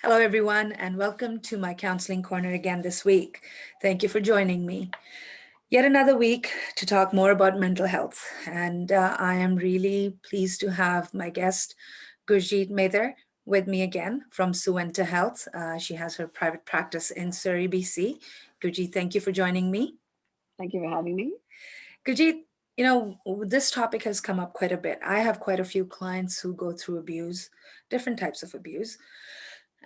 Hello, everyone, and welcome to my counseling corner again this week. Thank you for joining me. Yet another week to talk more about mental health. And I am really pleased to have my guest, Gurjit with me again from SuentaHealth. She has her private practice in Surrey, BC. Gurjit, thank you for joining me. Thank you for having me. Gurjit, this topic has come up quite a bit. I have quite a few clients who go through abuse, different types of abuse.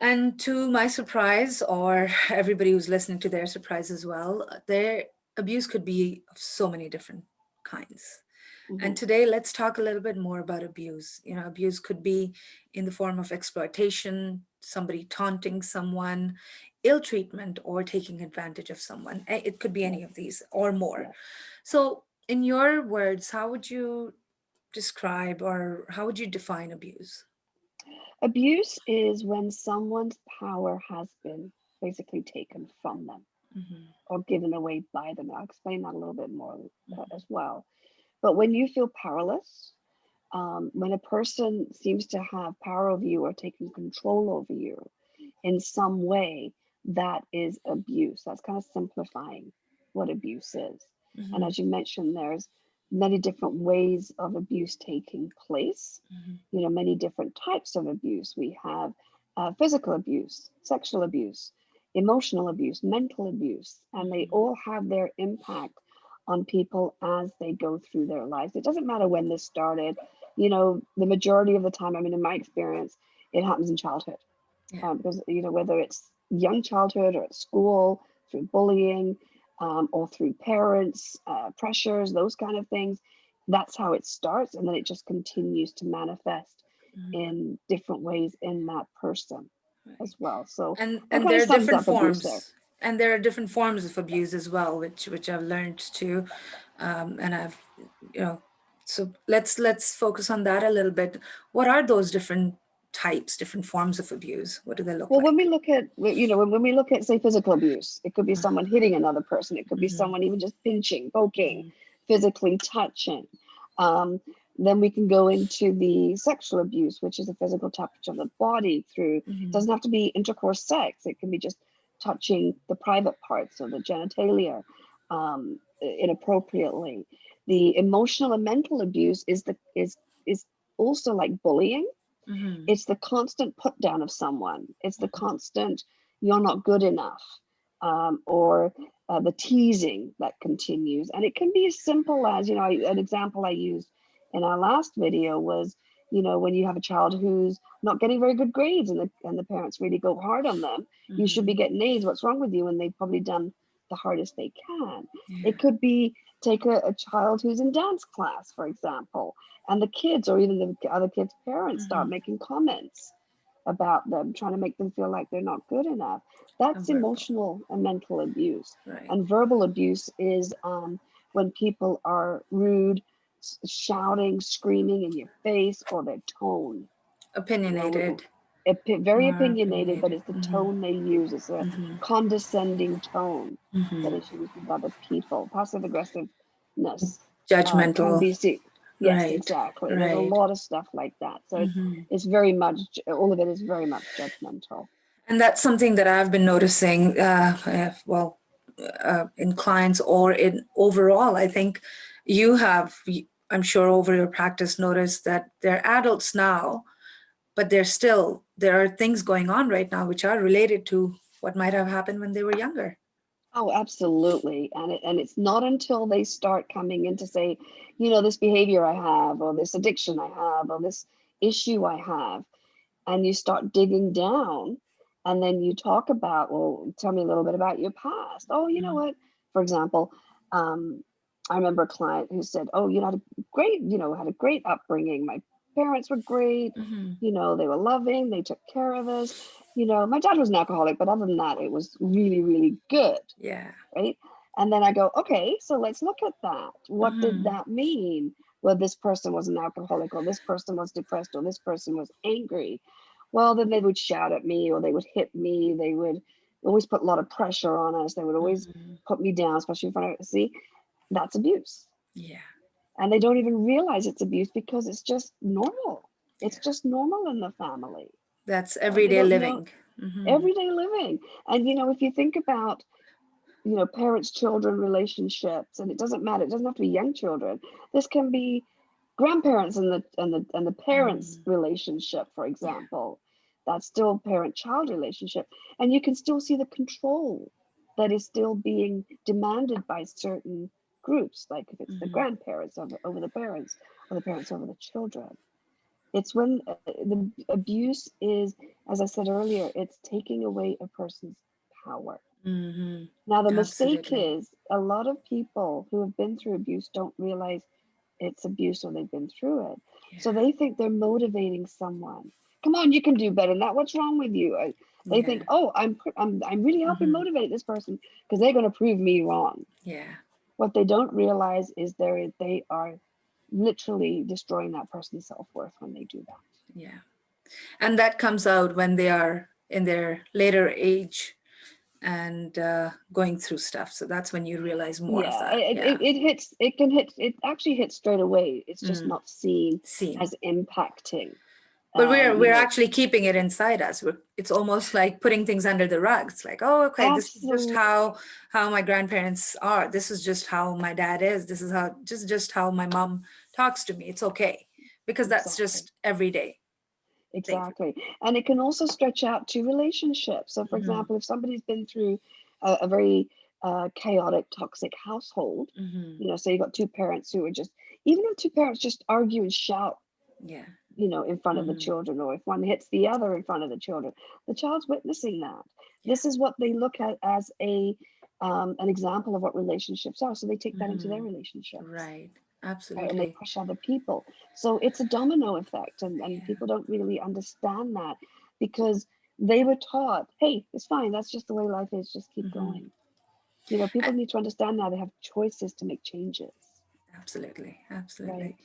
And to my surprise, or everybody who's listening to their surprise as well, their abuse could be of so many different kinds. And Mhm. today, let's talk a little bit more about abuse. Abuse could be in the form of exploitation, somebody taunting someone, ill treatment, or taking advantage of someone. It could be Yeah, any of these or more. yeah. So, in your words, how would you describe or how would you define abuse? Abuse is when someone's power has been basically taken from them Hmm. or given away by them. I'll explain that a little bit more as well. But when you feel powerless, when a person seems to have power over you or taking control over you in some way, that is abuse. That's kind of simplifying what abuse is. And Hmm. as you mentioned, there's many different ways of abuse taking place, Hmm. many different types of abuse. We have physical abuse, sexual abuse, emotional abuse, mental abuse, and they Hmm. all have their impact on people as they go through their lives. It doesn't matter when this started. The majority of the time, I mean, in my experience, it happens in childhood. Yeah. Because, whether it's young childhood or at school, through bullying, or through parents, pressures, those kind of things, that's how it starts. And then it just continues to manifest Mhm. in different ways in that person Right. as well. So And that and kind there of are sums different up abuse there. forms, and there are different forms of abuse as well, which I've learned too, and I've you know. So let's focus on that a little bit. What are those different types, different forms of abuse? What do they look Well, when we like? look at, when we look at, say, physical abuse, it could be someone hitting another person. It could be Mm-hmm. someone even just pinching, poking, Hmm. physically touching. Um, then we can go into the sexual abuse, which is the physical touch of the body through, it Hmm. doesn't have to be intercourse sex. It can be just touching the private parts of the genitalia inappropriately. The emotional and mental abuse is also like bullying. Hmm. It's the constant put down of someone. It's the constant, you're not good enough, or the teasing that continues. And it can be as simple as, an example I used in our last video was, when you have a child who's not getting very good grades and the parents really go hard on them, you should Hmm. be getting A's. What's wrong with you? And they've probably done the hardest they can. Yeah. It could be take a child who's in dance class, for example, and the kids or even the other kids' parents start Hmm. making comments about them, trying to make them feel like they're not good enough. A That's verbal. emotional and mental abuse. Right. And verbal abuse is when people are rude, shouting, screaming in your face, or their tone. You know, Opinionated. very More opinionated, but opinionated. it's the Hmm. tone they use. It's a Hmm. condescending tone that Hmm. is used with other people. Passive aggressiveness can Judgmental. be seen. Yes, Right. exactly. There's a Right. lot of stuff like that. So Hmm. it's very much, all of it is very much judgmental. And that's something that I've been noticing, in clients or in overall. I think you have, I'm sure, over your practice, noticed that they're adults now, but there are things going on right now which are related to what might have happened when they were younger. Oh, absolutely. And it's not until they start coming in to say, this behavior I have, or this addiction I have, or this issue I have, and you start digging down, and then you talk about, well, tell me a little bit about your past. Oh, you know Mm-hmm. what? For example, I remember a client who said, oh, had a great upbringing. My parents were great. Mm-hmm. They were loving. They took care of us. My dad was an alcoholic, but other than that, it was really, really good. Yeah. Right. And then I go, okay, so let's look at that. What did Mm-hmm. that mean? Well, this person was an alcoholic, or this person was depressed, or this person was angry. Well, then they would shout at me, or they would hit me. They would always put a lot of pressure on us. They would always Mm-hmm. put me down, especially in front of, see, that's abuse. Yeah. And they don't even realize it's abuse because it's just normal. It's Yeah. just normal in the family. That's They everyday don't know. living. everyday living. And, if you think about, parents children relationships, and it doesn't matter, it doesn't have to be young children, this can be grandparents and the parents relationship, for example. That's still parent child relationship, and you can still see the control that is still being demanded by certain groups, like if it's the grandparents over the parents, or the parents over the children. It's when the abuse is, as I said earlier, it's taking away a person's power. Now, the mistake Absolutely. is a lot of people who have been through abuse don't realize it's abuse or they've been through it. So they think they're motivating someone. Come on, you can do better than that. What's wrong with you? They think, oh, I'm really helping motivate this person because they're going to prove me wrong. Yeah. What they don't realize is they are literally destroying that person's self-worth when they do that. Yeah. And that comes out when they are in their later age and going through stuff. So that's when you realize more of Yeah, that. Yeah. it actually hits straight away. It's just not seen Seen. as impacting. But we're actually keeping it inside us. It's almost like putting things under the rug. It's like, oh, okay, this is just Absolutely. how my grandparents are. This is just how my dad is. This is how just how my mom talks to me. It's okay because that's Exactly. just every day. Exactly. And it can also stretch out to relationships. So, for example, if somebody's been through a very chaotic, toxic household, so you've got two parents who are just, even if two parents just argue and shout, Yeah. in front of the children, or if one hits the other in front of the children, the child's witnessing that. Yeah. This is what they look at as an example of what relationships are. So they take that into their relationships. Right. Right, Absolutely. and they push other people. So it's a domino effect, and people don't really understand that because they were taught, hey, it's fine, that's just the way life is, just keep going. People need to understand now they have choices to make changes. Absolutely. Right. Absolutely.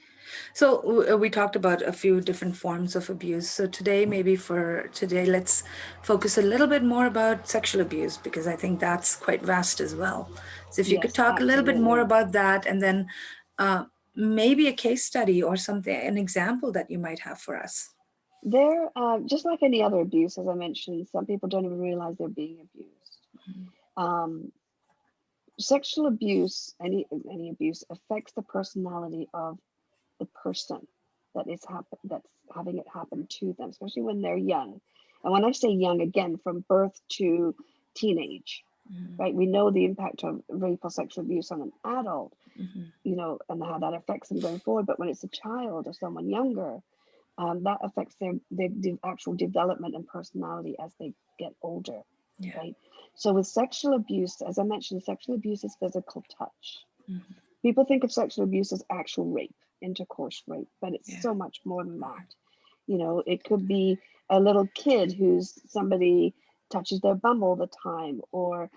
So we talked about a few different forms of abuse. So today, maybe for today, let's focus a little bit more about sexual abuse because I think that's quite vast as well. So if you could Yes, talk a little bit more absolutely. about that, and then maybe a case study or something, an example that you might have for us. They're just like any other abuse, as I mentioned, some people don't even realize they're being abused. Um, Sexual abuse, any abuse, affects the personality of the person that's having it happen to them, especially when they're young. And when I say young, again, from birth to teenage, right? We know the impact of rape or sexual abuse on an adult, and how that affects them going forward. But when it's a child or someone younger, that affects their actual development and personality as they get older, Yeah. right? So with sexual abuse, as I mentioned, sexual abuse is physical touch. People think of sexual abuse as actual rape, intercourse rape, but it's so much more than that. It could be a little kid who's somebody touches their bum all the time, or,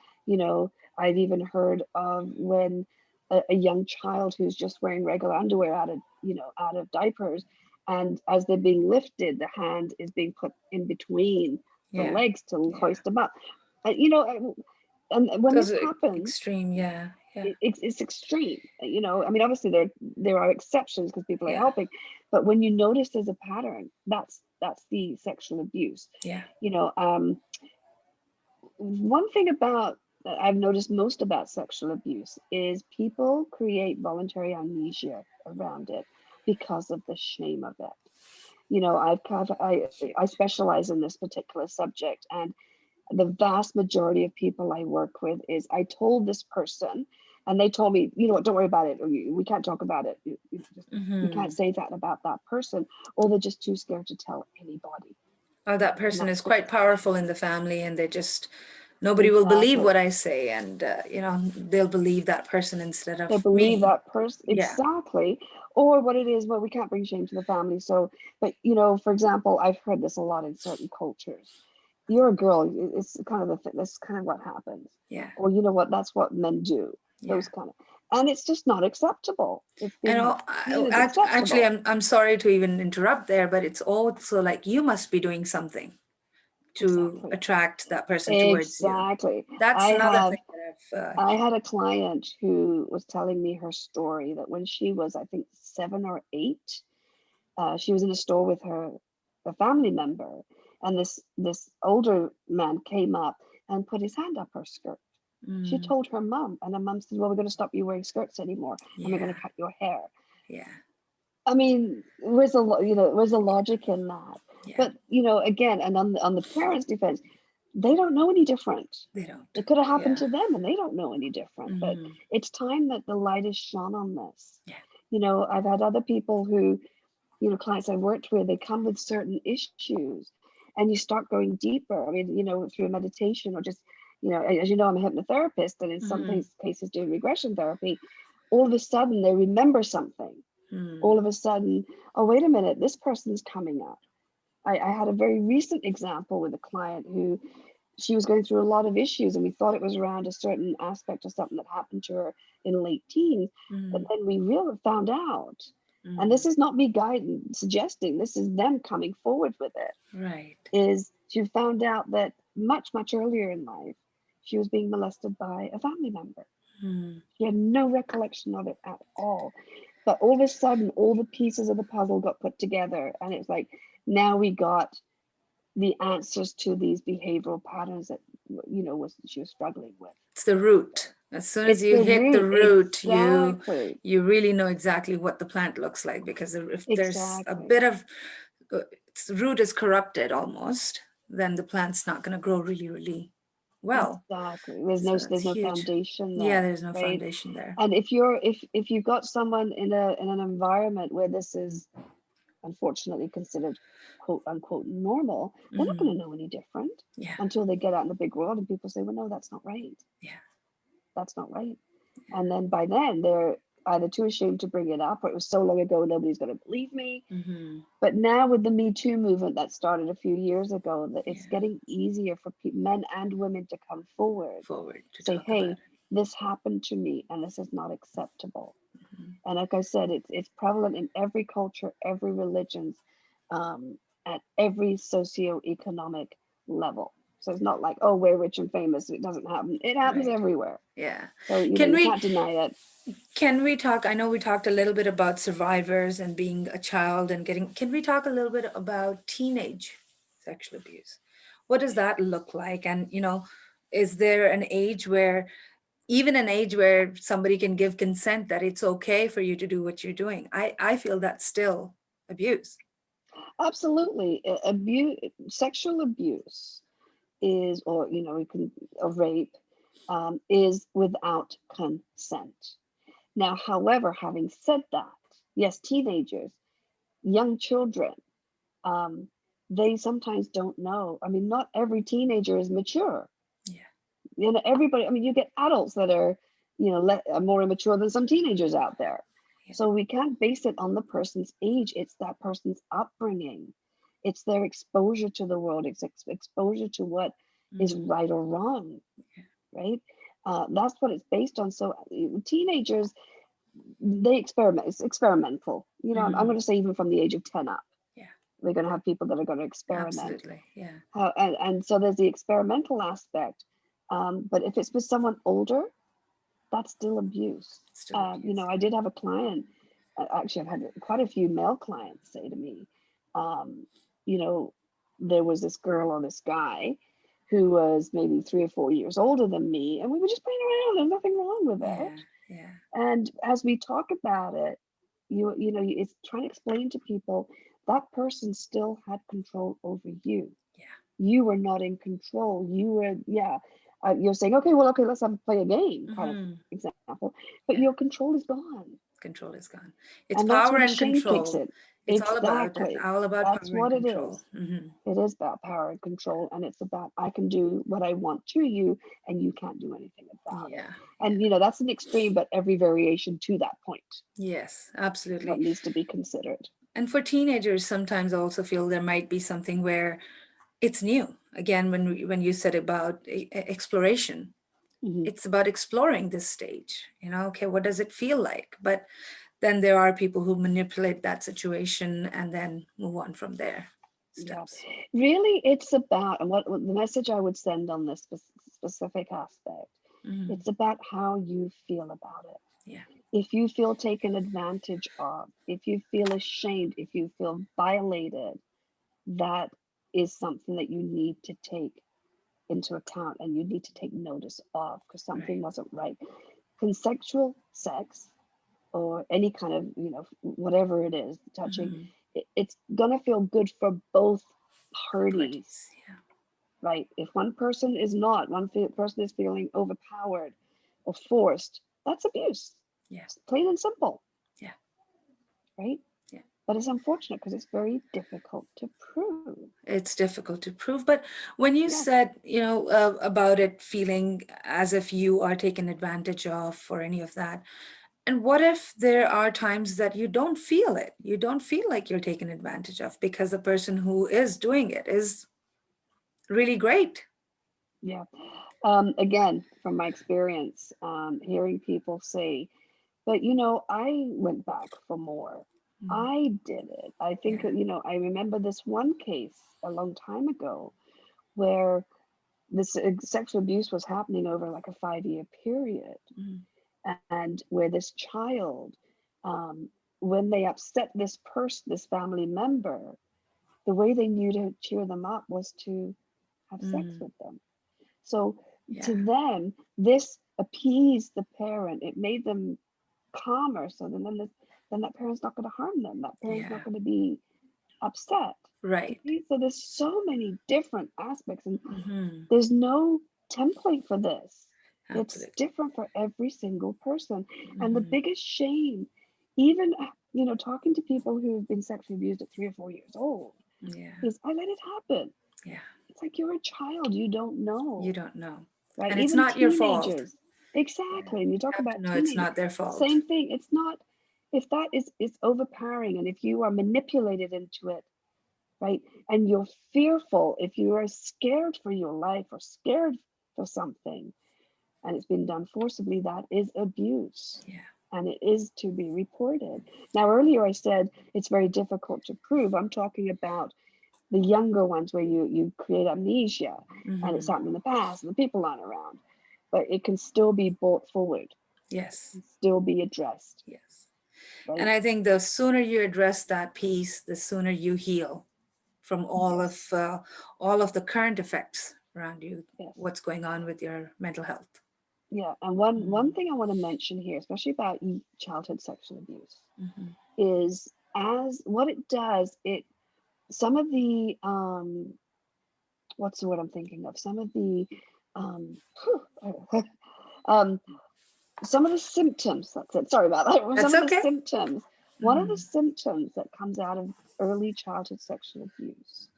I've even heard of when a young child who's just wearing regular underwear out of diapers, and as they're being lifted, the hand is being put in between the Yeah. legs to Yeah. hoist them up. And when Those this are happens, extreme. Yeah. Yeah. it's extreme. I mean, obviously there are exceptions because people are Yeah. helping, but when you notice there's a pattern, that's the sexual abuse. Yeah. One thing about that I've noticed most about sexual abuse is people create voluntary amnesia around it because of the shame of it. I specialize in this particular subject, and the vast majority of people I work with is I told this person, and they told me, what, don't worry about it, or we can't talk about it. You can't say that about that person, or they're just too scared to tell anybody. Or that And person is that's quite powerful in the family and they just nobody will believe exactly. what I say, and they'll believe that person instead They of believe me. that person Yeah. exactly, or what it is. Well, we can't bring shame to the family, so. But for example, I've heard this a lot in certain cultures. You're a girl. It's kind of that's kind of what happens. Yeah. Or you know what? That's what men do. Yeah. Those kind of, and it's just not acceptable. It's And been seen as actually, acceptable. I'm sorry to even interrupt there, but it's also like you must be doing something to Exactly. attract that person towards you. Exactly. That's I another have thing that I've I had a client who was telling me her story that when she was, I think, 7 or 8, she was in a store with a family member, And this older man came up and put his hand up her skirt. She Mm. told her mum, and her mum said, well, we're going to stop you wearing skirts anymore, and we're going Yeah. to cut your hair. Yeah. I mean, there's a logic in that. Yeah. But, again, and on the parents' defense, they don't know any different. They don't. It could have happened Yeah. to them and they don't know any different. But Mm-hmm. it's time that the light is shone on this. Yeah. I've had other people who, clients I've worked with, they come with certain issues and you start going deeper. I mean, through meditation or just, as you know, I'm a hypnotherapist, and in some Mm-hmm. cases doing regression therapy, all of a sudden they remember something. Mm. All of a sudden, oh, wait a minute, this person's coming up. I had a very recent example with a client who, she was going through a lot of issues, and we thought it was around a certain aspect of something that happened to her in late teens. But Mm. then we really found out, and Mm. this is not me guiding, suggesting, this is them coming forward with it, Right. is she found out that much, much earlier in life, she was being molested by a family member. Mm. She had no recollection of it at all. But all of a sudden, all the pieces of the puzzle got put together, and it's like, now we got the answers to these behavioral patterns that she was struggling with. It's the root. As soon as It's you the hit the root, root, exactly, you really know exactly what the plant looks like, because if there's a exactly, bit of its root is corrupted almost, then the plant's not going to grow really, really well. exactly. So There's that's no huge. foundation Yeah, there, there's no right? foundation there. And if you've got someone in an environment where this is unfortunately considered quote unquote normal, they're not Mm. going to know any different Yeah. until they get out in the big world and people say, well, no, that's not right. Yeah. That's not right. And then by then they're either too ashamed to bring it up, or it was so long ago nobody's going to believe me. Mm-hmm. But now with the Me Too movement that started a few years ago, that it's Yeah. getting easier for men and women to come forward, Forward to say, talk about hey, it. this happened to me and this is not acceptable. Mm-hmm. And like I said, it's prevalent in every culture, every religion, at every socioeconomic level. So it's not like, oh, we're rich and famous, it doesn't happen. It happens Right. everywhere. Yeah. So Can you we can't deny it. can we talk? I know we talked a little bit about survivors and being a child and getting. Can we talk a little bit about teenage sexual abuse? What does that look like? And is there an age where, even an age where somebody can give consent that it's okay for you to do what you're doing? I feel that's still abuse. Absolutely. Abuse, sexual abuse is, or, you can, a rape, is without consent. Now, however, having said that, yes, teenagers, young children, um, they sometimes don't know. I mean, not every teenager is mature. Yeah. Everybody, I mean, you get adults that are, are more immature than some teenagers out there. Yeah. So we can't base it on the person's age. It's that person's upbringing. It's their exposure to the world. It's exposure to what is Mm. right or wrong, Yeah. right? That's what it's based on. So teenagers, they experiment. It's experimental. I'm Mm. going to say even from the age of 10 up, Yeah. we're going to have people that are going to experiment. Absolutely. Yeah. And so there's the experimental aspect. But if it's with someone older, that's still abuse. Still abuse. I did have a client, actually, I've had quite a few male clients say to me, you know, there was this girl or this guy who was maybe 3 or 4 years older than me, and we were just playing around. There's nothing wrong with Yeah. it. Yeah. And as we talk about it, it's trying to explain to people that person still had control over you. Yeah. You were not in control. You were, yeah. You're saying, okay, well, okay, let's play a game, kind of Mm-hmm. example. But Yeah. your control is gone, Control is gone. It's and that's power where the and shame kicks control. in. It's all about it. Exactly. All about That's power and what it control. is. Mm-hmm. It is about power and control, and it's about I can do what I want to you, and you can't do anything about it. Yeah. Yeah. And that's an extreme, but every variation to that point, Yes, what absolutely. needs to be considered. And for teenagers, sometimes I also feel there might be something where it's new. Again, when you said about exploration, Mhm. it's about exploring this stage. Okay, what does it feel like? But then there are people who manipulate that situation and then move on from there. Yeah, Steps. really, it's about, and what the message I would send on this specific aspect. Mm, It's about how you feel about it. yeah. If you feel taken advantage of, if you feel ashamed, if you feel violated, that is something that you need to take into account and you need to take notice of, because something Right. wasn't right. Consensual sex or any kind of, whatever it is, touching, Mhm. it's gonna feel good for both parties, Parties. Yeah. right? If one person is not, person is feeling overpowered or forced, that's abuse. Yeah. It's plain and simple, Yeah. right? Yeah. But it's unfortunate because it's very difficult to prove. It's difficult to prove. But when you Yes. said, about it feeling as if you are taken advantage of or any of that, and what if there are times that you don't feel it? You don't feel like you're taken advantage of because the person who is doing it is really great. Yeah. Again, from my experience, hearing people say, but I went back for more. Mm. I did it. I think, Yeah. I remember this one case a long time ago where this sexual abuse was happening over like a 5-year period. Mm. And where this child, um, when they upset this person, this family member, the way they knew to cheer them up was to have sex Mm. with them. So Yeah. to them, this appeased the parent. It made them calmer. So then that parent's not going to harm them. That parent's Yeah. not going to be upset. You Right. see? So there's so many different aspects, and Hmm. there's no template for this. It's Absolutely. different for every single person. And the Hmm. biggest shame, even talking to people who have been sexually abused at 3 or 4 years old, Yeah. is I let it happen. Yeah. It's like you're a child, you don't You know, don't know. right? And it's Even not your fault. teenagers, Yeah. exactly. And you You talk have to about know it's teenagers, not their fault. same thing. It's not, if that is overpowering, and if you are manipulated into it, right? And you're fearful, if you are scared for your life or scared for something, and it's been done forcibly, that is abuse. Yeah. And it is to be reported. Now, earlier I said it's very difficult to prove. I'm talking about the younger ones where you create amnesia and it's Hmm. happened in the past and the people aren't around, but it can still be brought forward, Yes. can still be addressed, Yes. And right? I think the sooner you address that piece, the sooner you heal from Yes, all of the current effects around you, yes. what's going on with your mental health. Yeah, and one Mm-hmm. thing I want to mention here, especially about childhood sexual abuse, Mm-hmm. is as what it does, it some of the what's the word I'm thinking of? Some of the um um some of the symptoms, that's it, sorry about that. Some That's of the okay. symptoms, one of the Mm-hmm. symptoms that comes out of early childhood sexual abuse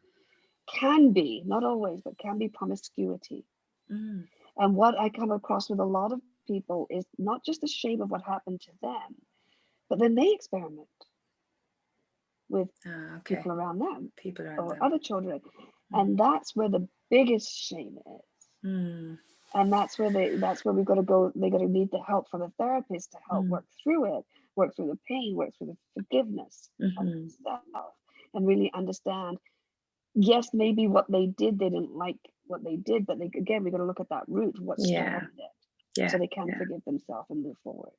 can be, not always, but can be promiscuity. Mm-hmm. And what I come across with a lot of people is not just the shame of what happened to them, but then they experiment with Okay. people around them People around or them. other children. Mm-hmm. And that's where the biggest shame is. Mm-hmm. And that's where we've got to go. They got to need the help from a therapist to help work through it, work through the pain, work through the forgiveness of Mm-hmm. themselves, and really understand, yes, maybe what they did, they didn't like what they did, but again, we got to look at that root, what Yeah. started it, so Yeah. they can Yeah. forgive themselves and move forward,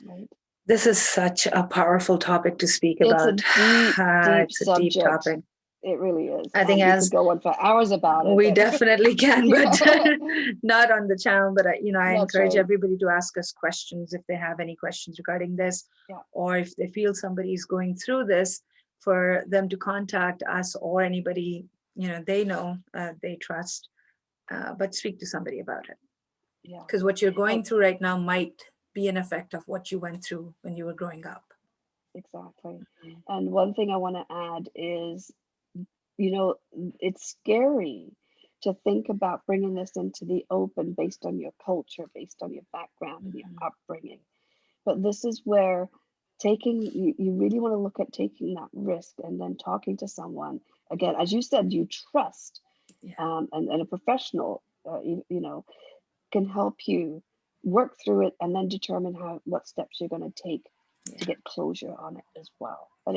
right? This is such a powerful topic to speak It's a about. deep, deep It's a deep subject. topic. It really is. I think We could as go on for hours about it, we but definitely can, but yeah, not on the channel. But I that's encourage right. everybody to ask us questions if they have any questions regarding this, Yeah, or if they feel somebody is going through this, for them to contact us or anybody they know, they trust, but speak to somebody about it, yeah. because what you're And going through right now might be an effect of what you went through when you were growing up. exactly. Mhm. And one thing I want to add is, you know, it's scary to think about bringing this into the open based on your culture, based on your background and your Mhm. upbringing. But this is where you really want to look at taking that risk and then talking to someone, again, as you said, you trust, Yeah. and a professional, can help you work through it and then determine what steps you're going to take to Yeah. get closure on it as well. But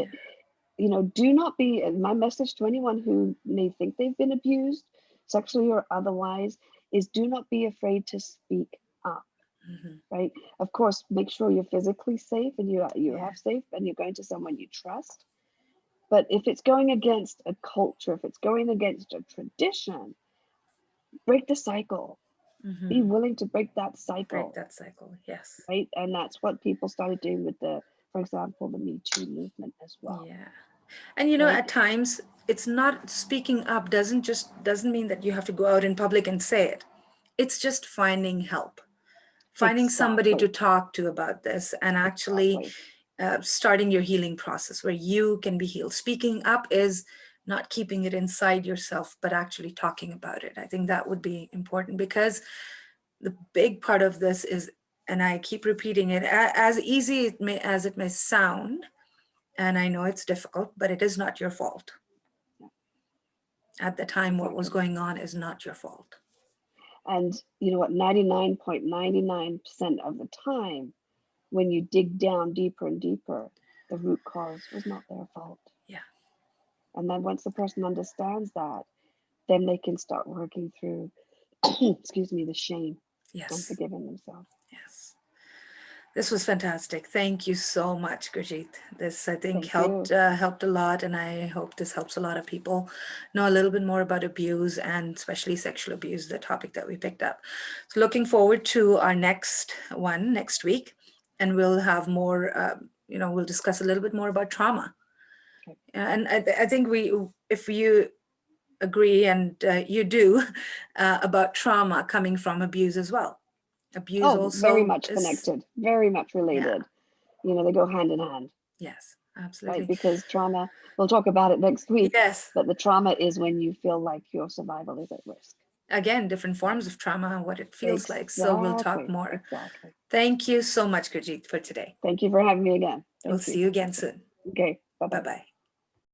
Yeah. do not be, and my message to anyone who may think they've been abused, sexually or otherwise, is do not be afraid to speak up, Mhm. right? Of course, make sure you're physically safe and you Yeah. have safe and you're going to someone you trust. But if it's going against a culture, if it's going against a tradition, break the cycle. Be willing to break that cycle. Break that cycle, yes. Right? And that's what people started doing with for example, the Me Too movement as well. Yeah. And you know, at times it's not, speaking up doesn't mean that you have to go out in public and say it. It's just finding help, finding somebody to talk to about this, and actually starting your healing process where you can be healed. Speaking up is not keeping it inside yourself, but actually talking about it. I think that would be important, because the big part of this is, and I keep repeating it, as easy as it may sound, and I know it's difficult, but it is not your fault. At the time, what was going on is not your fault. And you know what, 99.99% of the time, when you dig down deeper and deeper, the root cause was not their fault. Yeah. And then once the person understands that, then they can start working through, excuse me, the shame. Yes. And forgiving themselves. Yes. This was fantastic. Thank you so much, Gurjit. This, I think, helped a lot, and I hope this helps a lot of people know a little bit more about abuse, and especially sexual abuse, the topic that we picked up. So looking forward to our next one next week, and we'll have more, we'll discuss a little bit more about trauma. Okay. And I think if you agree, and you do, about trauma coming from abuse as well. Abuse also very much connected, very much related. Yeah. You know, they go hand in hand. Yes, absolutely. Right, because trauma, we'll talk about it next week. Yes. But the trauma is when you feel like your survival is at risk. Again, different forms of trauma, what it feels like. So we'll talk more. Exactly. Thank you so much, Gurjit, for today. Thank you for having me again. We'll see you again soon. Okay, bye-bye. Bye-bye.